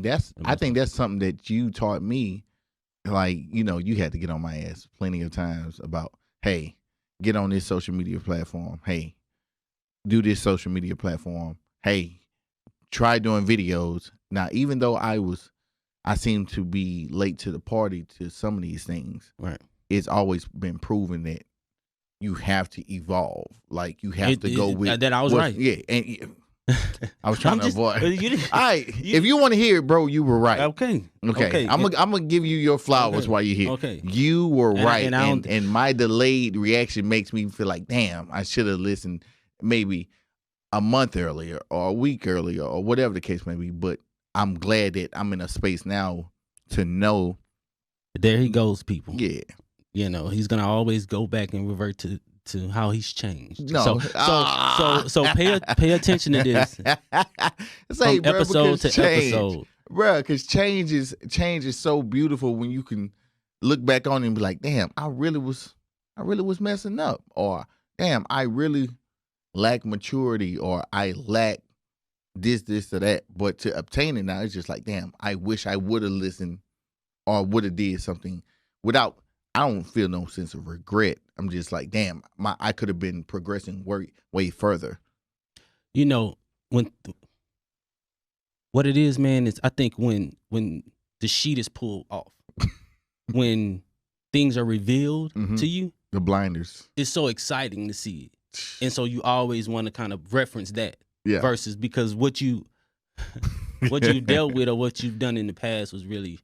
and I think that's something that you taught me. Like, you had to get on my ass plenty of times about, hey, get on this social media platform. Hey, do this social media platform. Hey, try doing videos. Now, even though I seem to be late to the party to some of these things. Right. It's always been proven that you have to evolve. Like, you have to go with that. I was right. Yeah, and I was trying to avoid. If you want to hear it, bro, you were right. Okay. I'm gonna give you your flowers while you're here. Okay. You were right, and my delayed reaction makes me feel like, damn, I should have listened maybe a month earlier or a week earlier or whatever the case may be. But I'm glad that I'm in a space now to know. There he goes, people. Yeah. He's gonna always go back and revert to how he's changed. No. So pay attention to this. From episode to episode. Bro, because change is so beautiful when you can look back on it and be like, damn, I really was messing up. Or damn, I really lack maturity, or I lack this or that. But to obtain it now, it's just like, damn, I wish I would have listened or would have did something without. I don't feel no sense of regret. I'm just like, damn, I could have been progressing way further. When what it is, man, is I think when the sheet is pulled off, when things are revealed to you, the blinders, it's so exciting to see it, and so you always want to kind of reference that versus because what you dealt with or what you've done in the past was really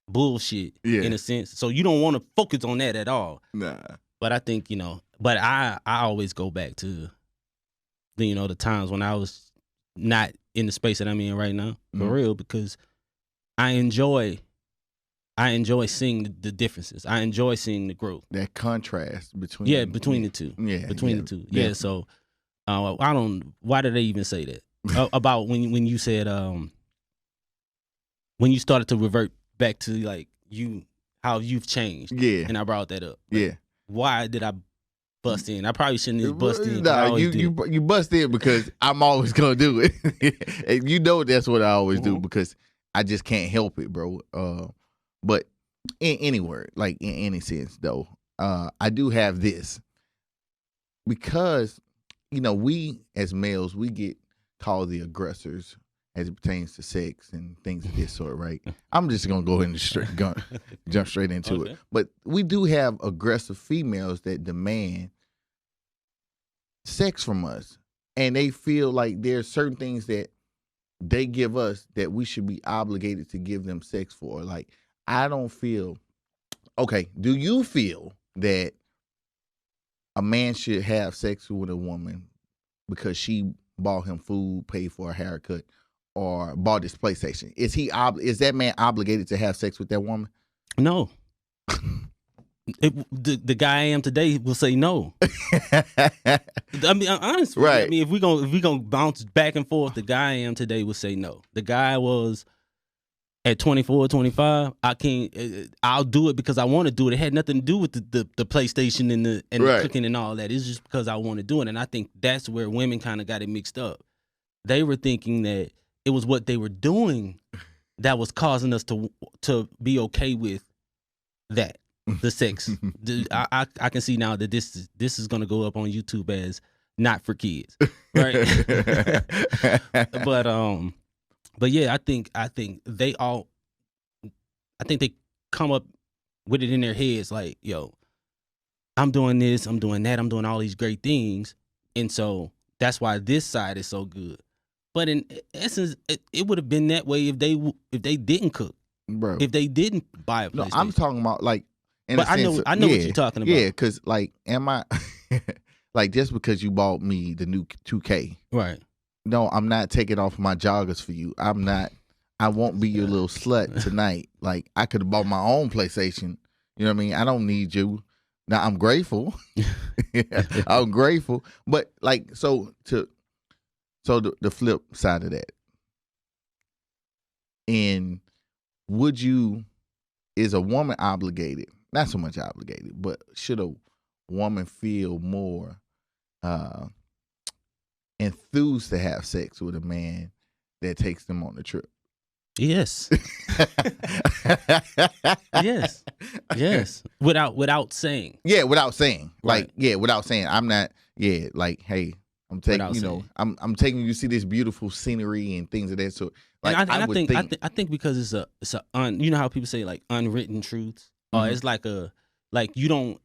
bullshit in a sense. So you don't want to focus on that at all. Nah. But I think, but I always go back to the times when I was not in the space that I'm in right now, for real, because I enjoy seeing the differences. I enjoy seeing the growth. That contrast between the two. The two. Yeah. So why did they even say that? About when you said when you started to revert back to like how you've changed. Yeah. And I brought that up. Like, why did I bust in? I probably shouldn't have busted in. Nah, you bust in because I'm always gonna do it. And that's what I always do because I just can't help it, bro. But in any word, like in any sense though, I do have this. Because, we as males, we get called the aggressors as it pertains to sex and things of this sort, right? I'm just gonna go ahead and jump straight into it. But we do have aggressive females that demand sex from us, and they feel like there's certain things that they give us that we should be obligated to give them sex for. Like, I don't feel. Okay, do you feel that a man should have sex with a woman because she bought him food, paid for a haircut, or bought this PlayStation? Is that man obligated to have sex with that woman? No. The guy I am today will say no. I mean, honestly, right. I mean, if we gonna bounce back and forth, the guy I am today will say no. The guy was at 24, 25. I'll do it because I want to do it. It had nothing to do with the PlayStation and the cooking and all that. It's just because I want to do it, and I think that's where women kind of got it mixed up. They were thinking that it was what they were doing that was causing us to be okay with that. The sex. I can see now that this is gonna go up on YouTube as not for kids, right? but yeah, I think they come up with it in their heads like, yo, I'm doing this, I'm doing that, I'm doing all these great things, and so that's why this side is so good. But in essence, it would have been that way if they didn't cook, bro. If they didn't buy a PlayStation. No, I'm talking about like. But I know what you're talking about. Yeah, because like, am I like just because you bought me the new 2K? Right. No, I'm not taking off my joggers for you. I'm not. I won't be your little slut tonight. Like, I could have bought my own PlayStation. You know what I mean? I don't need you. Now I'm grateful. I'm grateful, but like, so the flip side of that, and is a woman obligated? Not so much obligated, but should a woman feel more enthused to have sex with a man that takes them on the trip? Yes. Yes. Yes. Without saying. Yeah, without saying. Like, Right. yeah, without saying. I'm not, yeah, like, hey, I'm taking, Without you know, saying. I'm taking you to see this beautiful scenery and things of that sort. Like, And I would think. I think because it's a you know how people say like unwritten truths, or Mhm. it's like you don't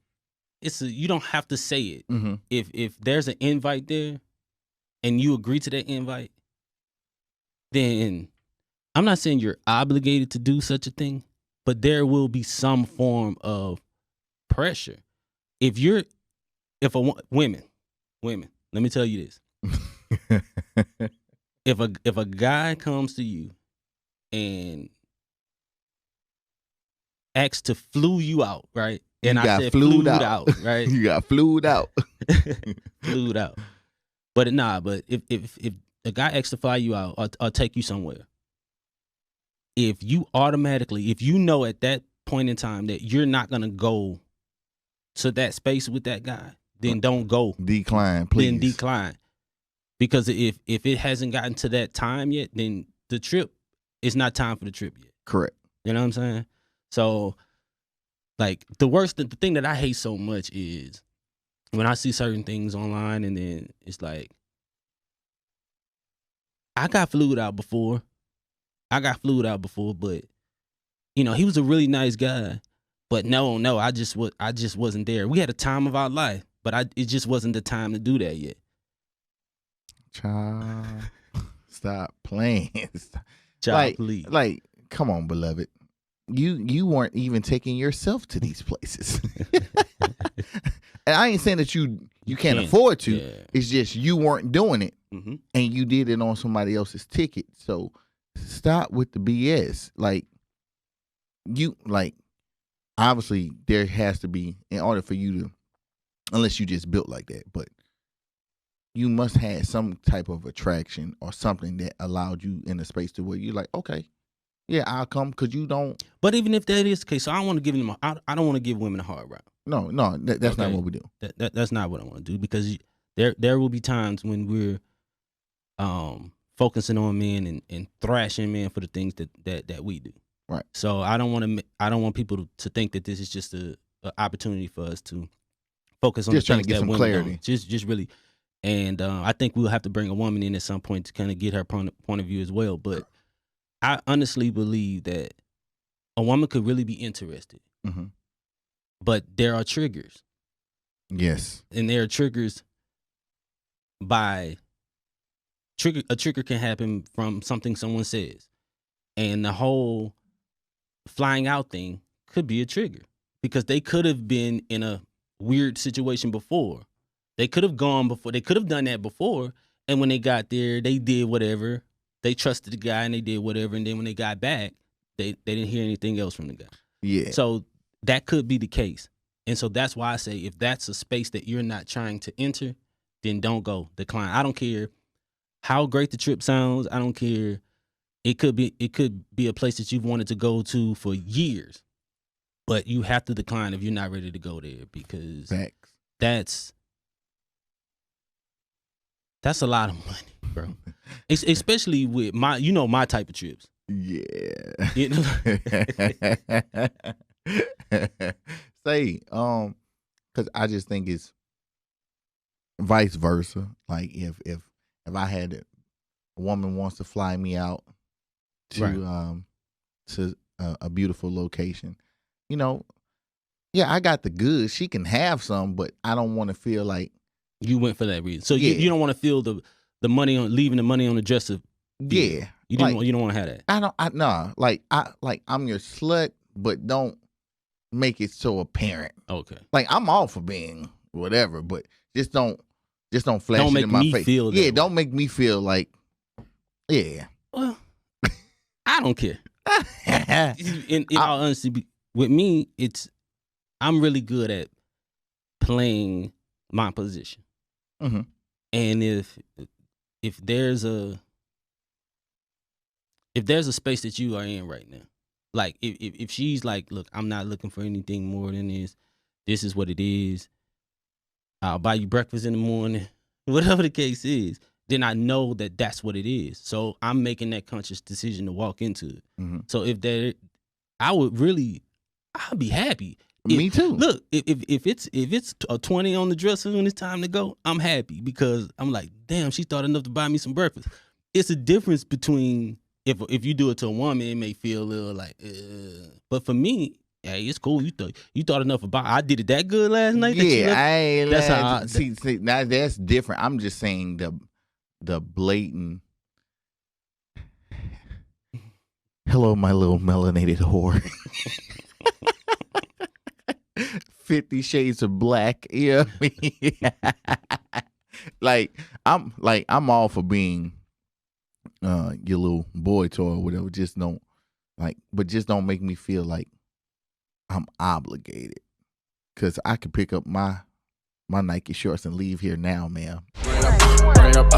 you don't have to say it. Mm-hmm. If there's an invite there and you agree to that invite, then I'm not saying you're obligated to do such a thing, but there will be some form of pressure. If women, let me tell you this: if a guy comes to you and asks to flew you out, right? And You I got said flued flued out. out, right? You got flued out. Flued out. But but if a guy asks to fly you out or take you somewhere, if you know at that point in time that you're not gonna go to that space with that guy, then don't go. Decline, please. Then decline. Because if it hasn't gotten to that time yet, then the trip is not time for the trip yet. Correct. You know what I'm saying? So like the thing that I hate so much is when I see certain things online and then it's like, I got flued out before, but you know, he was a really nice guy. But no, I just wasn't there. We had a time of our life, but it just wasn't the time to do that yet. Child, stop playing. Child, please. Like, come on, beloved. You weren't even taking yourself to these places. And I ain't saying that you can't afford to. Yeah. It's just you weren't doing it, Mm-hmm. and you did it on somebody else's ticket. So stop with the BS. Like, obviously there has to be, in order for you to, unless you just built like that, but you must have some type of attraction or something that allowed you in a space to where you're like, okay, yeah, I'll come, because you don't. But even if that is the case, so I don't want to give them. I don't want to give women a hard route. No, that's not what we do. That's not what I want to do, because there will be times when we're focusing on men and thrashing men for the things that we do. Right. So I don't want people to think that this is just a opportunity for us to focus on Just the trying things to get that some women clarity. don't. Just really, and I think we'll have to bring a woman in at some point to kind of get her point of view as well. But I honestly believe that a woman could really be interested, Mm-hmm. but there are triggers. Yes. And there are triggers a trigger can happen from something someone says. And the whole flying out thing could be a trigger, because they could have been in a weird situation before. They could have gone before. They could have done that before. And when they got there, they did whatever. They trusted the guy and they did whatever. And then when they got back, they didn't hear anything else from the guy. Yeah. So that could be the case. And so that's why I say, if that's a space that you're not trying to enter, then don't go. Decline. I don't care how great the trip sounds. I don't care. It could be a place that you've wanted to go to for years, but you have to decline if you're not ready to go there, because Facts. that's a lot of money, bro. Especially with my type of trips. Yeah. You know? Say, because I just think it's vice versa. Like, if I had a woman wants to fly me out to Right. to a beautiful location, yeah, I got the goods. She can have some, but I don't want to feel like You went for that reason. So Yeah. you don't want to feel the money on leaving the money on the dresser. Yeah. You don't want to have that. I'm your slut, but don't make it so apparent. Okay. Like, I'm all for being whatever, but just don't flash Don't it make in my me face. feel that Yeah, way. don't make me feel like, yeah. Well, I don't care. In all honesty, with me, I'm really good at playing my position. Mhm. And if there's a space that you are in right now, like if she's like, look, I'm not looking for anything more than this. This is what it is. I'll buy you breakfast in the morning. Whatever the case is, then I know that that's what it is. So I'm making that conscious decision to walk into it. Mm-hmm. So if there, I'll be happy. Me too. Look, if it's a 20 on the dresser when it's time to go, I'm happy because I'm like, damn, she thought enough to buy me some breakfast. It's a difference between if you do it to a woman, it may feel a little like, but for me, hey, it's cool. You thought enough about. I did it that good last night. Yeah, that's how. See, now that's different. I'm just saying the blatant. Hello, my little melanated whore. 50 Shades of Black. Yeah, I'm all for being your little boy toy or whatever. Just don't make me feel like I'm obligated. Cause I could pick up my Nike shorts and leave here now, man. Run it up,